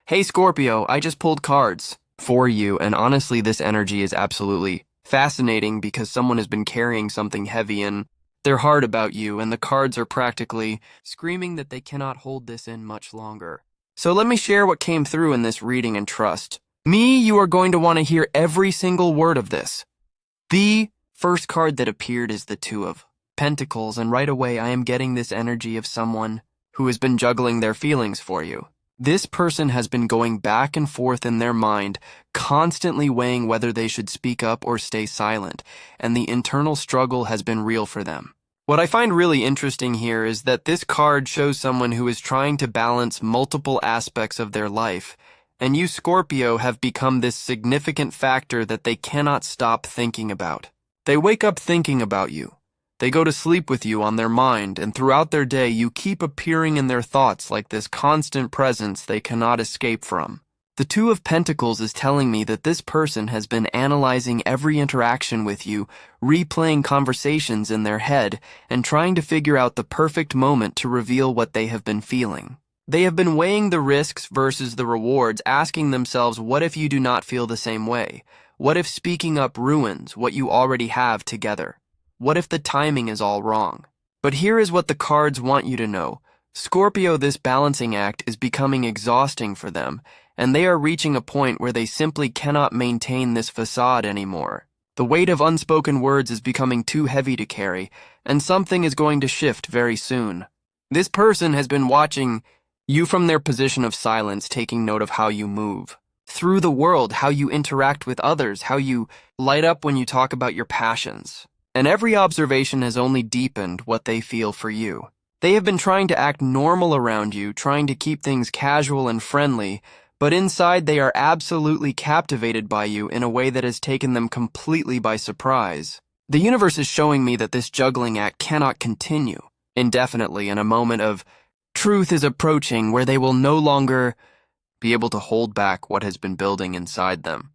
Hey Scorpio, I just pulled cards for you, and honestly, this energy is absolutely fascinating because someone has been carrying something heavy in their heart about you, and the cards are practically screaming that they cannot hold this in much longer. So let me share what came through in this reading and trust me, you are going to want to hear every single word of this. The first card that appeared is the Two of Pentacles, and right away I am getting this energy of someone who has been juggling their feelings for you. This person has been going back and forth in their mind, constantly weighing whether they should speak up or stay silent, and the internal struggle has been real for them. What I find really interesting here is that this card shows someone who is trying to balance multiple aspects of their life, and you, Scorpio, have become this significant factor that they cannot stop thinking about. They wake up thinking about you. They go to sleep with you on their mind, and throughout their day you keep appearing in their thoughts like this constant presence they cannot escape from. The Two of Pentacles is telling me that this person has been analyzing every interaction with you, replaying conversations in their head, and trying to figure out the perfect moment to reveal what they have been feeling. They have been weighing the risks versus the rewards, asking themselves, what if you do not feel the same way? What if speaking up ruins what you already have together? What if the timing is all wrong? But here is what the cards want you to know. Scorpio, this balancing act is becoming exhausting for them, and they are reaching a point where they simply cannot maintain this facade anymore. The weight of unspoken words is becoming too heavy to carry, and something is going to shift very soon. This person has been watching you from their position of silence, taking note of how you move through the world, how you interact with others, how you light up when you talk about your passions. And every observation has only deepened what they feel for you. They have been trying to act normal around you, trying to keep things casual and friendly, but inside they are absolutely captivated by you in a way that has taken them completely by surprise. The universe is showing me that this juggling act cannot continue indefinitely, and a moment of truth is approaching where they will no longer be able to hold back what has been building inside them.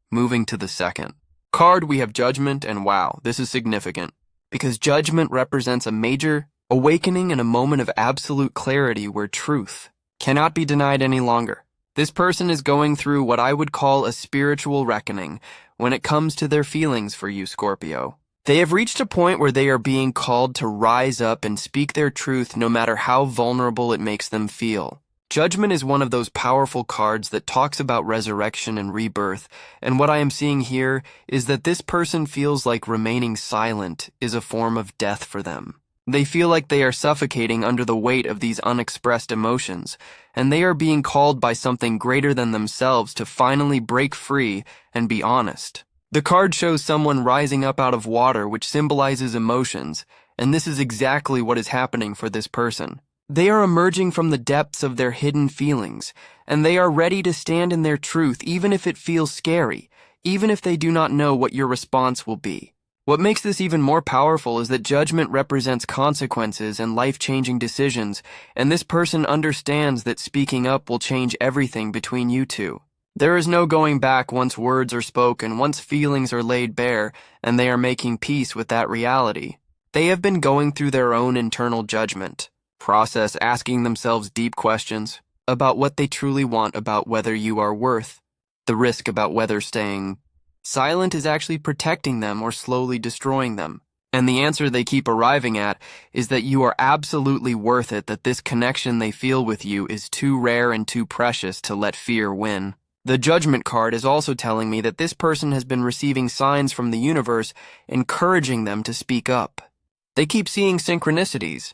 Moving to the second card, we have Judgment, and wow, this is significant, because Judgment represents a major awakening and a moment of absolute clarity where truth cannot be denied any longer. This person is going through what I would call a spiritual reckoning when it comes to their feelings for you, Scorpio. They have reached a point where they are being called to rise up and speak their truth no matter how vulnerable it makes them feel. Judgment is one of those powerful cards that talks about resurrection and rebirth, and what I am seeing here is that this person feels like remaining silent is a form of death for them. They feel like they are suffocating under the weight of these unexpressed emotions, and they are being called by something greater than themselves to finally break free and be honest. The card shows someone rising up out of water, which symbolizes emotions, and this is exactly what is happening for this person. They are emerging from the depths of their hidden feelings, and they are ready to stand in their truth even if it feels scary, even if they do not know what your response will be. What makes this even more powerful is that Judgment represents consequences and life-changing decisions, and this person understands that speaking up will change everything between you two. There is no going back once words are spoken, once feelings are laid bare, and they are making peace with that reality. They have been going through their own internal judgment process, asking themselves deep questions about what they truly want, about whether you are worth the risk, about whether staying silent is actually protecting them or slowly destroying them. And the answer they keep arriving at is that you are absolutely worth it, that this connection they feel with you is too rare and too precious to let fear win. The Judgment card is also telling me that this person has been receiving signs from the universe encouraging them to speak up. They keep seeing synchronicities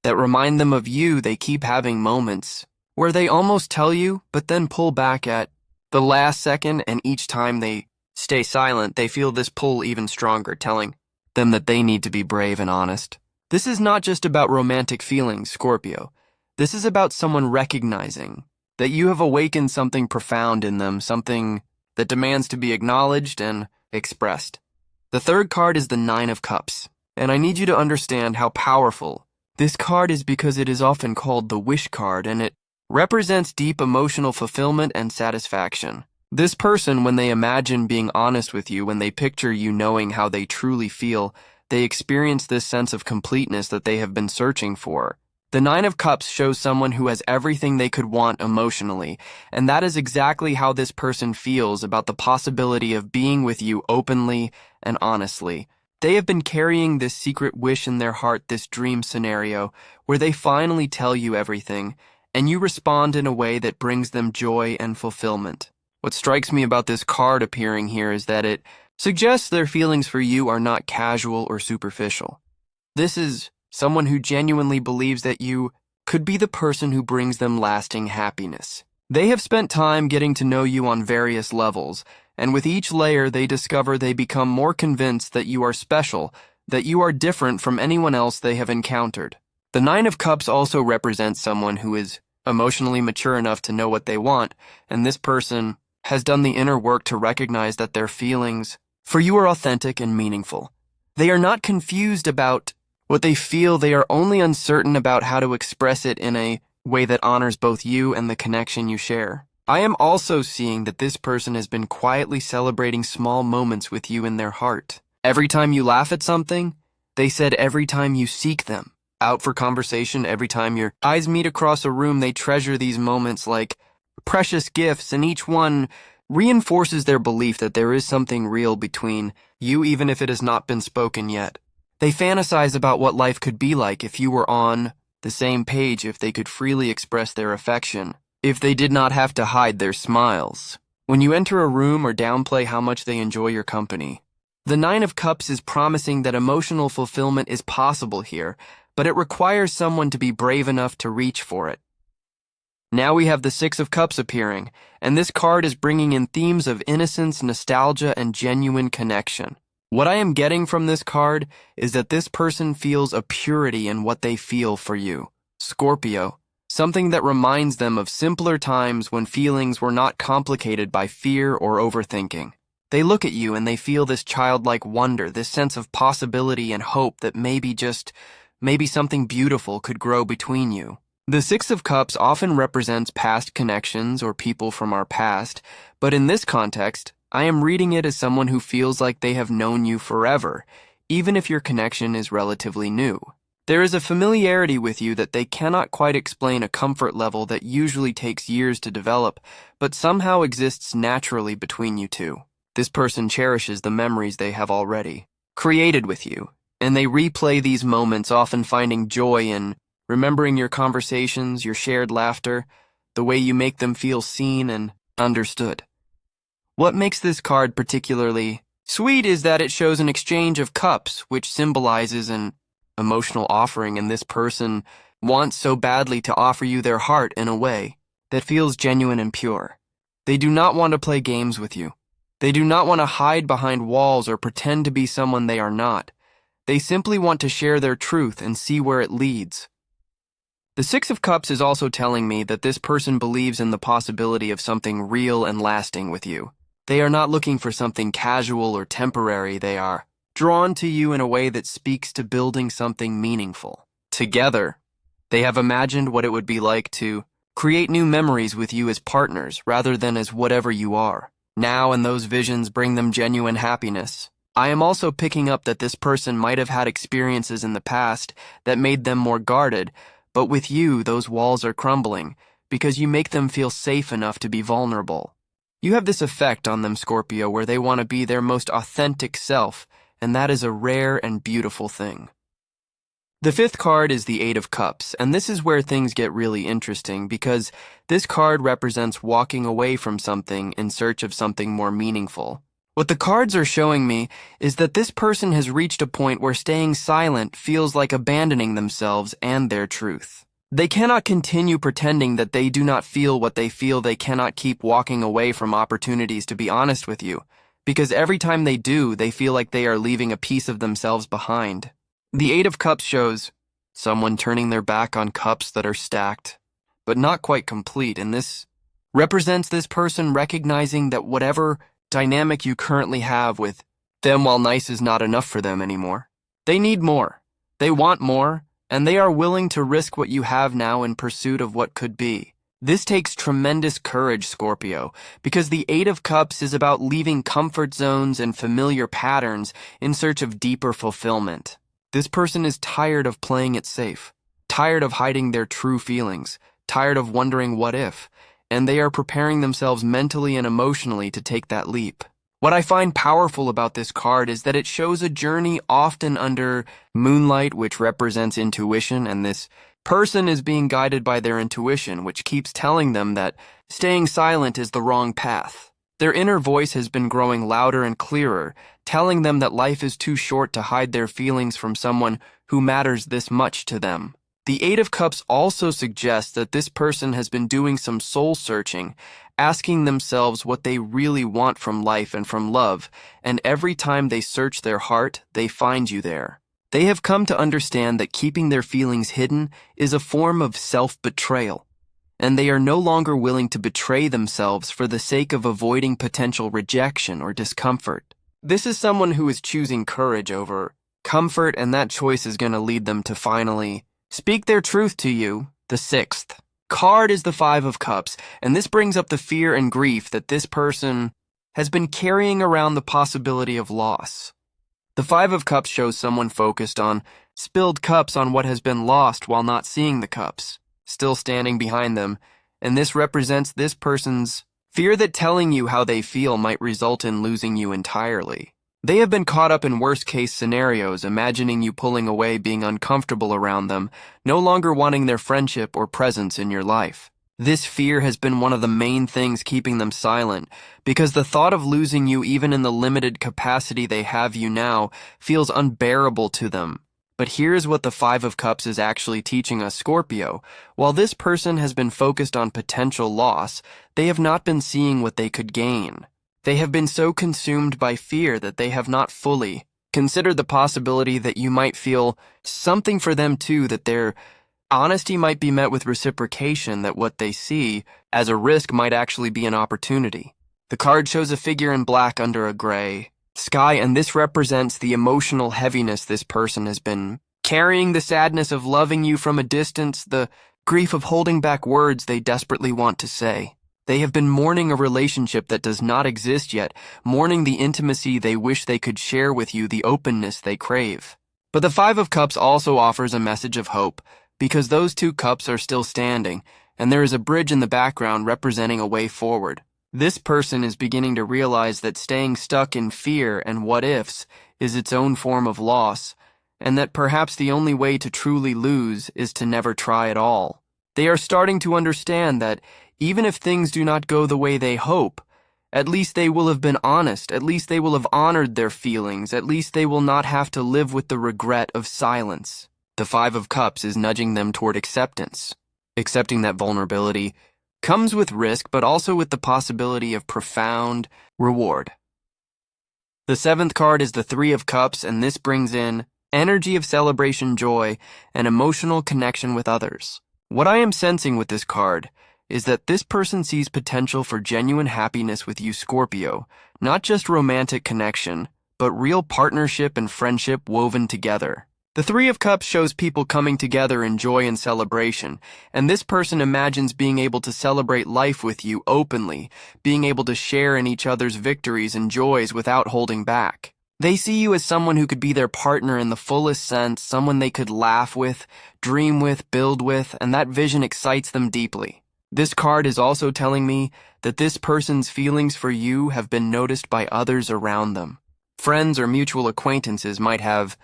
that remind them of you. They keep having moments where they almost tell you, but then pull back at the last second, and each time they stay silent, they feel this pull even stronger, telling them that they need to be brave and honest. This is not just about romantic feelings, Scorpio. This is about someone recognizing that you have awakened something profound in them, something that demands to be acknowledged and expressed. The third card is the Nine of Cups, and I need you to understand how powerful this card is because it is often called the wish card, and it represents deep emotional fulfillment and satisfaction. This person, when they imagine being honest with you, when they picture you knowing how they truly feel, they experience this sense of completeness that they have been searching for. The Nine of Cups shows someone who has everything they could want emotionally, and that is exactly how this person feels about the possibility of being with you openly and honestly. They have been carrying this secret wish in their heart, this dream scenario, where they finally tell you everything, and you respond in a way that brings them joy and fulfillment. What strikes me about this card appearing here is that it suggests their feelings for you are not casual or superficial. This is someone who genuinely believes that you could be the person who brings them lasting happiness. They have spent time getting to know you on various levels, and with each layer they discover they become more convinced that you are special, that you are different from anyone else they have encountered. The Nine of Cups also represents someone who is emotionally mature enough to know what they want, and this person has done the inner work to recognize that their feelings for you are authentic and meaningful. They are not confused about what they feel, they are only uncertain about how to express it in a way that honors both you and the connection you share. I am also seeing that this person has been quietly celebrating small moments with you in their heart. Every time you laugh at something, they said every time you seek them out for conversation, every time your eyes meet across a room, they treasure these moments like precious gifts, and each one reinforces their belief that there is something real between you, even if it has not been spoken yet. They fantasize about what life could be like if you were on the same page, if they could freely express their affection, if they did not have to hide their smiles when you enter a room or downplay how much they enjoy your company. The Nine of Cups is promising that emotional fulfillment is possible here, but it requires someone to be brave enough to reach for it. Now we have the Six of Cups appearing, and this card is bringing in themes of innocence, nostalgia, and genuine connection. What I am getting from this card is that this person feels a purity in what they feel for you, Scorpio, something that reminds them of simpler times when feelings were not complicated by fear or overthinking. They look at you and they feel this childlike wonder, this sense of possibility and hope that maybe something beautiful could grow between you. The Six of Cups often represents past connections or people from our past, but in this context, I am reading it as someone who feels like they have known you forever, even if your connection is relatively new. There is a familiarity with you that they cannot quite explain, a comfort level that usually takes years to develop, but somehow exists naturally between you two. This person cherishes the memories they have already created with you, and they replay these moments, often finding joy in remembering your conversations, your shared laughter, the way you make them feel seen and understood. What makes this card particularly sweet is that it shows an exchange of cups, which symbolizes an emotional offering, and this person wants so badly to offer you their heart in a way that feels genuine and pure. They do not want to play games with you. They do not want to hide behind walls or pretend to be someone they are not. They simply want to share their truth and see where it leads. The Six of Cups is also telling me that this person believes in the possibility of something real and lasting with you. They are not looking for something casual or temporary. They are drawn to you in a way that speaks to building something meaningful. Together, they have imagined what it would be like to create new memories with you as partners rather than as whatever you are. Now, and those visions bring them genuine happiness. I am also picking up that this person might have had experiences in the past that made them more guarded, but with you, those walls are crumbling because you make them feel safe enough to be vulnerable. You have this effect on them, Scorpio, where they want to be their most authentic self, and that is a rare and beautiful thing. The fifth card is the Eight of Cups, and this is where things get really interesting because this card represents walking away from something in search of something more meaningful. What the cards are showing me is that this person has reached a point where staying silent feels like abandoning themselves and their truth. They cannot continue pretending that they do not feel what they feel. They cannot keep walking away from opportunities to be honest with you, because every time they do, they feel like they are leaving a piece of themselves behind. The Eight of Cups shows someone turning their back on cups that are stacked, but not quite complete, and this represents this person recognizing that whatever dynamic you currently have with them, while nice, is not enough for them anymore. They need more. They want more. And they are willing to risk what you have now in pursuit of what could be. This takes tremendous courage, Scorpio, because the Eight of Cups is about leaving comfort zones and familiar patterns in search of deeper fulfillment. This person is tired of playing it safe. tired of hiding their true feelings, tired of wondering what if, and they are preparing themselves mentally and emotionally to take that leap. What I find powerful about this card is that it shows a journey often under moonlight, which represents intuition, and this person is being guided by their intuition, which keeps telling them that staying silent is the wrong path. Their inner voice has been growing louder and clearer, telling them that life is too short to hide their feelings from someone who matters this much to them. The Eight of Cups also suggests that this person has been doing some soul searching, asking themselves what they really want from life and from love, and every time they search their heart, they find you there. They have come to understand that keeping their feelings hidden is a form of self-betrayal, and they are no longer willing to betray themselves for the sake of avoiding potential rejection or discomfort. This is someone who is choosing courage over comfort, and that choice is going to lead them to finally speak their truth to you. The sixth card is the Five of Cups, and this brings up the fear and grief that this person has been carrying around the possibility of loss. The Five of Cups shows someone focused on spilled cups on what has been lost while not seeing the cups, still standing behind them, and this represents this person's fear that telling you how they feel might result in losing you entirely. They have been caught up in worst-case scenarios, imagining you pulling away, being uncomfortable around them, no longer wanting their friendship or presence in your life. This fear has been one of the main things keeping them silent, because the thought of losing you, even in the limited capacity they have you now, feels unbearable to them. But here's what the Five of Cups is actually teaching us, Scorpio. While this person has been focused on potential loss, they have not been seeing what they could gain. They have been so consumed by fear that they have not fully considered the possibility that you might feel something for them too, that their honesty might be met with reciprocation, that what they see as a risk might actually be an opportunity. The card shows a figure in black under a gray sky, and this represents the emotional heaviness this person has been carrying, the sadness of loving you from a distance, the grief of holding back words they desperately want to say. They have been mourning a relationship that does not exist yet, mourning the intimacy they wish they could share with you, the openness they crave. But the Five of Cups also offers a message of hope, because those two cups are still standing, and there is a bridge in the background representing a way forward. This person is beginning to realize that staying stuck in fear and what-ifs is its own form of loss, and that perhaps the only way to truly lose is to never try at all. They are starting to understand that even if things do not go the way they hope, at least they will have been honest, at least they will have honored their feelings, at least they will not have to live with the regret of silence. The Five of Cups is nudging them toward acceptance, accepting that vulnerability comes with risk, but also with the possibility of profound reward. The seventh card is the Three of Cups, and this brings in energy of celebration, joy, and emotional connection with others. What I am sensing with this card is that this person sees potential for genuine happiness with you, Scorpio, not just romantic connection, but real partnership and friendship woven together. The Three of Cups shows people coming together in joy and celebration, and this person imagines being able to celebrate life with you openly, being able to share in each other's victories and joys without holding back. They see you as someone who could be their partner in the fullest sense, someone they could laugh with, dream with, build with, and that vision excites them deeply. This card is also telling me that this person's feelings for you have been noticed by others around them. Friends or mutual acquaintances might have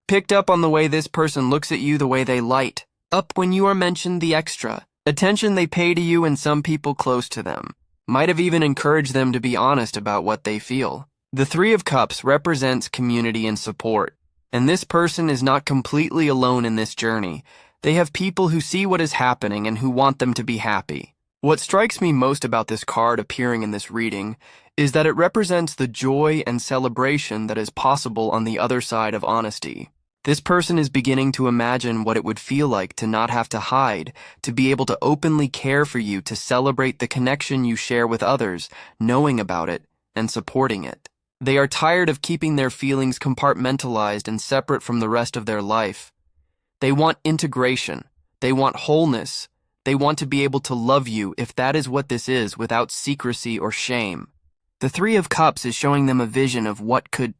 picked up on the way this person looks at you, the way they light up when you are mentioned, the extra attention they pay to you, and some people close to them might have even encouraged them to be honest about what they feel. The Three of Cups represents community and support, and this person is not completely alone in this journey. They have people who see what is happening and who want them to be happy. What strikes me most about this card appearing in this reading is that it represents the joy and celebration that is possible on the other side of honesty. This person is beginning to imagine what it would feel like to not have to hide, to be able to openly care for you, to celebrate the connection you share with others, knowing about it and supporting it. They are tired of keeping their feelings compartmentalized and separate from the rest of their life. They want integration. They want wholeness. They want to be able to love you, if that is what this is, without secrecy or shame. The Three of Cups is showing them a vision of what could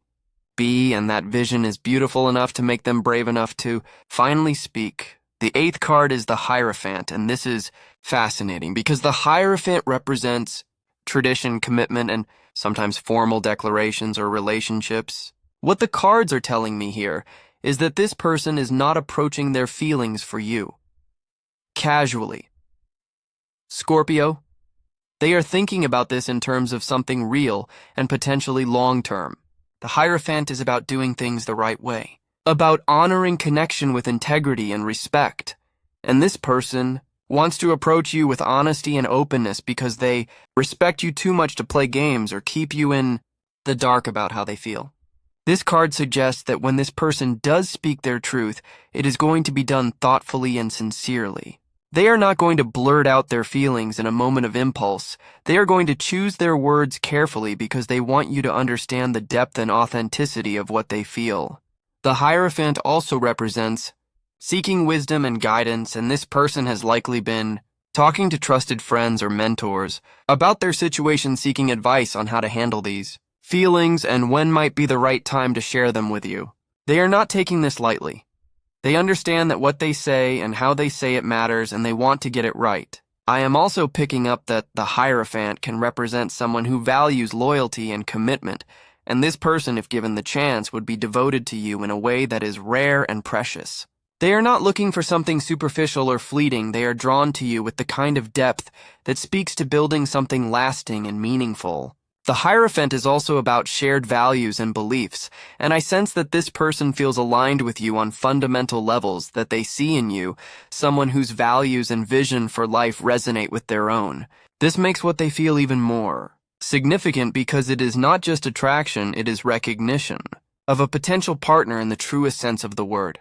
be, and that vision is beautiful enough to make them brave enough to finally speak The eighth card is the Hierophant, and this is fascinating because the Hierophant represents tradition, commitment, and sometimes formal declarations or relationships. What the cards are telling me here is that this person is not approaching their feelings for you casually. Scorpio, they are thinking about this in terms of something real and potentially long-term. The Hierophant is about doing things the right way, about honoring connection with integrity and respect. And this person wants to approach you with honesty and openness because they respect you too much to play games or keep you in the dark about how they feel. This card suggests that when this person does speak their truth, it is going to be done thoughtfully and sincerely. They are not going to blurt out their feelings in a moment of impulse. They are going to choose their words carefully because they want you to understand the depth and authenticity of what they feel. The Hierophant also represents seeking wisdom and guidance, and this person has likely been talking to trusted friends or mentors about their situation, seeking advice on how to handle these feelings and when might be the right time to share them with you. They are not taking this lightly. They understand that what they say and how they say it matters, and they want to get it right. I am also picking up that the Hierophant can represent someone who values loyalty and commitment, and this person, if given the chance, would be devoted to you in a way that is rare and precious. They are not looking for something superficial or fleeting. They are drawn to you with the kind of depth that speaks to building something lasting and meaningful. The Hierophant is also about shared values and beliefs, and I sense that this person feels aligned with you on fundamental levels, that they see in you someone whose values and vision for life resonate with their own. This makes what they feel even more significant because it is not just attraction, it is recognition of a potential partner in the truest sense of the word.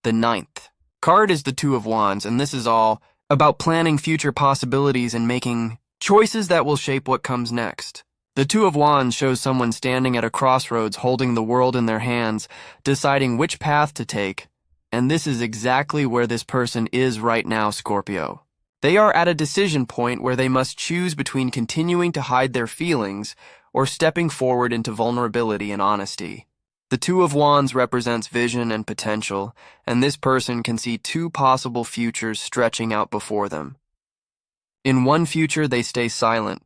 The ninth card is the Two of Wands, and this is all about planning future possibilities and making choices that will shape what comes next. The Two of Wands shows someone standing at a crossroads holding the world in their hands, deciding which path to take, and this is exactly where this person is right now, Scorpio. They are at a decision point where they must choose between continuing to hide their feelings or stepping forward into vulnerability and honesty. The Two of Wands represents vision and potential, and this person can see two possible futures stretching out before them. In one future, they stay silent.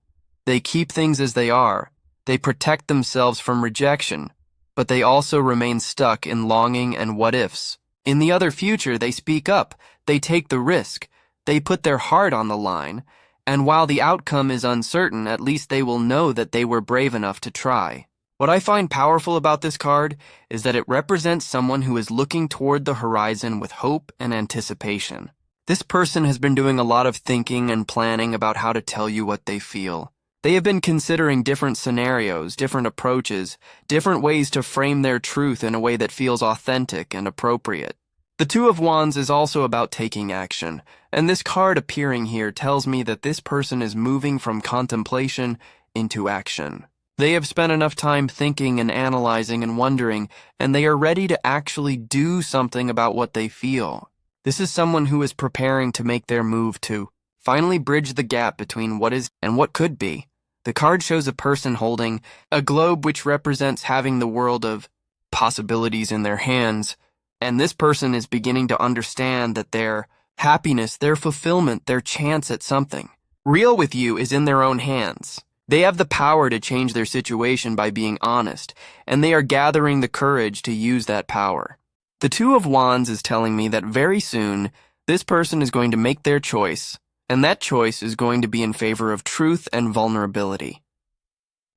They keep things as they are. They protect themselves from rejection, but they also remain stuck in longing and what-ifs. In the other future, they speak up. They take the risk. They put their heart on the line, and while the outcome is uncertain, at least they will know that they were brave enough to try. What I find powerful about this card is that it represents someone who is looking toward the horizon with hope and anticipation. This person has been doing a lot of thinking and planning about how to tell you what they feel. They have been considering different scenarios, different approaches, different ways to frame their truth in a way that feels authentic and appropriate. The Two of Wands is also about taking action, and this card appearing here tells me that this person is moving from contemplation into action. They have spent enough time thinking and analyzing and wondering, and they are ready to actually do something about what they feel. This is someone who is preparing to make their move to finally bridge the gap between what is and what could be. The card shows a person holding a globe which represents having the world of possibilities in their hands, and this person is beginning to understand that their happiness, their fulfillment, their chance at something real with you is in their own hands. They have the power to change their situation by being honest, and they are gathering the courage to use that power. The Two of Wands is telling me that very soon, this person is going to make their choice, and that choice is going to be in favor of truth and vulnerability.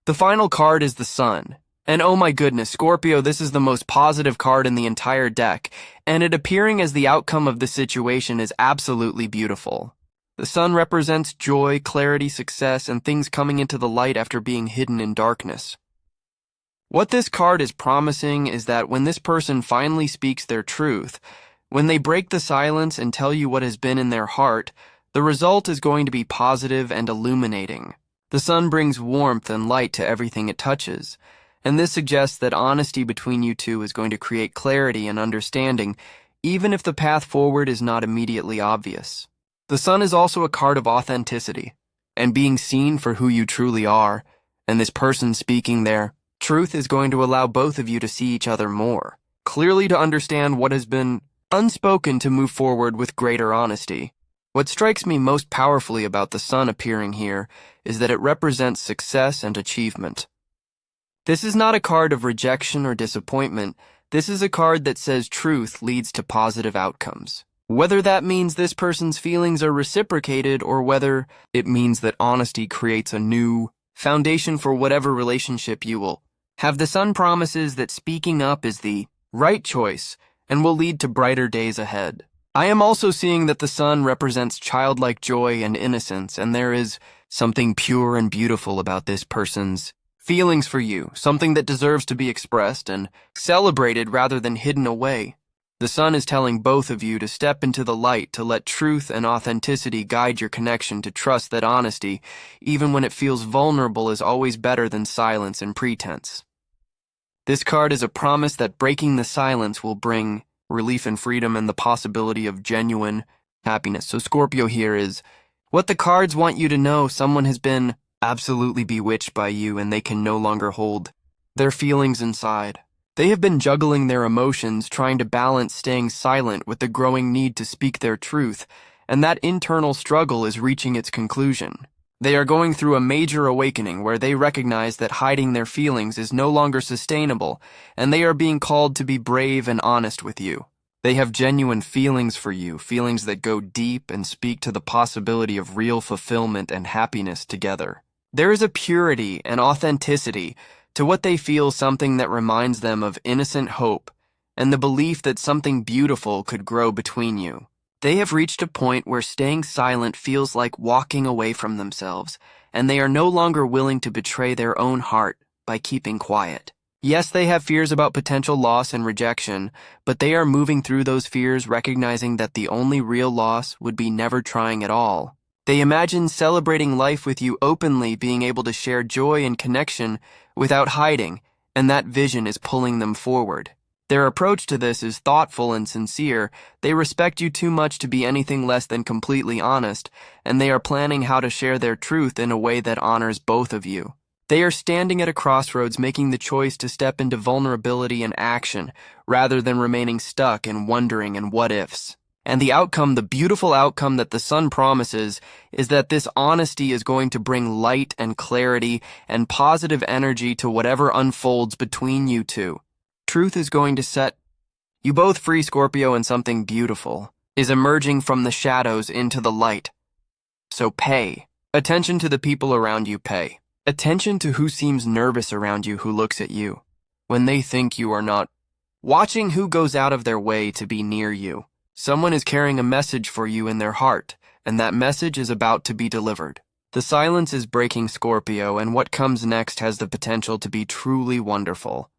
The final card is the Sun. And oh my goodness, Scorpio, this is the most positive card in the entire deck, and it appearing as the outcome of the situation is absolutely beautiful. The Sun represents joy, clarity, success, and things coming into the light after being hidden in darkness. What this card is promising is that when this person finally speaks their truth, when they break the silence and tell you what has been in their heart, the result is going to be positive and illuminating. The Sun brings warmth and light to everything it touches, and this suggests that honesty between you two is going to create clarity and understanding, even if the path forward is not immediately obvious. The Sun is also a card of authenticity, and being seen for who you truly are, and this person speaking their truth is going to allow both of you to see each other more clearly, to understand what has been unspoken to move forward with greater honesty. What strikes me most powerfully about the sun appearing here is that it represents success and achievement. This is not a card of rejection or disappointment. This is a card that says truth leads to positive outcomes. Whether that means this person's feelings are reciprocated or whether it means that honesty creates a new foundation for whatever relationship you will have. The sun promises that speaking up is the right choice and will lead to brighter days ahead. I am also seeing that the sun represents childlike joy and innocence, and there is something pure and beautiful about this person's feelings for you, something that deserves to be expressed and celebrated rather than hidden away. The sun is telling both of you to step into the light, to let truth and authenticity guide your connection, to trust that honesty, even when it feels vulnerable, is always better than silence and pretense. This card is a promise that breaking the silence will bring relief and freedom and the possibility of genuine happiness. So Scorpio, here is what the cards want you to know. Someone has been absolutely bewitched by you and they can no longer hold their feelings inside. They have been juggling their emotions, trying to balance staying silent with the growing need to speak their truth, and that internal struggle is reaching its conclusion. They are going through a major awakening where they recognize that hiding their feelings is no longer sustainable, and they are being called to be brave and honest with you. They have genuine feelings for you, feelings that go deep and speak to the possibility of real fulfillment and happiness together. There is a purity and authenticity to what they feel, something that reminds them of innocent hope and the belief that something beautiful could grow between you. They have reached a point where staying silent feels like walking away from themselves, and they are no longer willing to betray their own heart by keeping quiet. Yes, they have fears about potential loss and rejection, but they are moving through those fears, recognizing that the only real loss would be never trying at all. They imagine celebrating life with you openly, being able to share joy and connection without hiding, and that vision is pulling them forward. Their approach to this is thoughtful and sincere. They respect you too much to be anything less than completely honest, and they are planning how to share their truth in a way that honors both of you. They are standing at a crossroads, making the choice to step into vulnerability and action, rather than remaining stuck in wondering and what-ifs. And the outcome, the beautiful outcome that the sun promises, is that this honesty is going to bring light and clarity and positive energy to whatever unfolds between you two. Truth is going to set you both free, Scorpio, and something beautiful is emerging from the shadows into the light. So pay attention to the people around you. Pay attention to who seems nervous around you, who looks at you when they think you are not watching, who goes out of their way to be near you. Someone is carrying a message for you in their heart, and that message is about to be delivered. The silence is breaking, Scorpio, and what comes next has the potential to be truly wonderful.